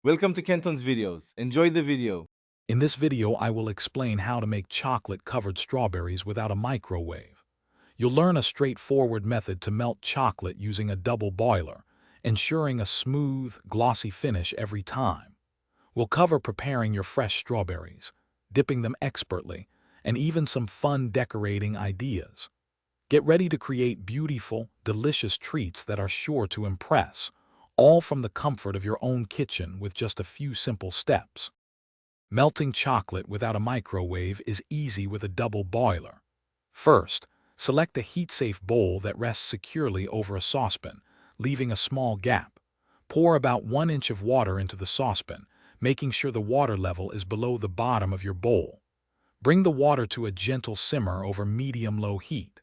Welcome to Kenton's videos. Enjoy the video. In this video, I will explain how to make chocolate-covered strawberries without a microwave. You'll learn a straightforward method to melt chocolate using a double boiler, ensuring a smooth, glossy finish every time. We'll cover preparing your fresh strawberries, dipping them expertly, and even some fun decorating ideas. Get ready to create beautiful, delicious treats that are sure to impress, all from the comfort of your own kitchen with just a few simple steps. Melting chocolate without a microwave is easy with a double boiler. First, select a heat-safe bowl that rests securely over a saucepan, leaving a small gap. Pour about 1 inch of water into the saucepan, making sure the water level is below the bottom of your bowl. Bring the water to a gentle simmer over medium-low heat.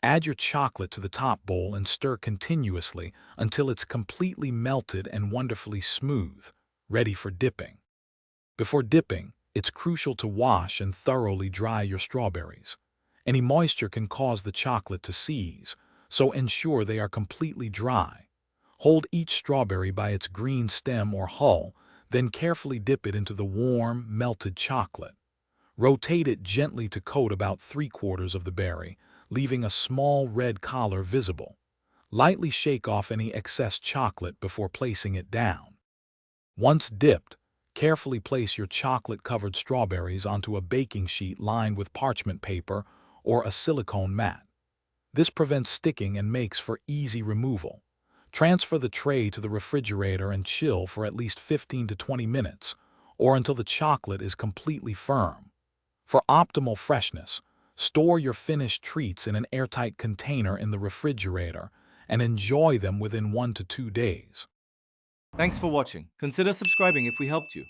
Add your chocolate to the top bowl and stir continuously until it's completely melted and wonderfully smooth, ready for dipping. Before dipping, it's crucial to wash and thoroughly dry your strawberries. Any moisture can cause the chocolate to seize, so ensure they are completely dry. Hold each strawberry by its green stem or hull, then carefully dip it into the warm, melted chocolate. Rotate it gently to coat about 3/4 of the berry, leaving a small red collar visible. Lightly shake off any excess chocolate before placing it down. Once dipped, carefully place your chocolate-covered strawberries onto a baking sheet lined with parchment paper or a silicone mat. This prevents sticking and makes for easy removal. Transfer the tray to the refrigerator and chill for at least 15 to 20 minutes, or until the chocolate is completely firm. For optimal freshness, store your finished treats in an airtight container in the refrigerator and enjoy them within 1 to 2 days. Thanks for watching. Consider subscribing if we helped you.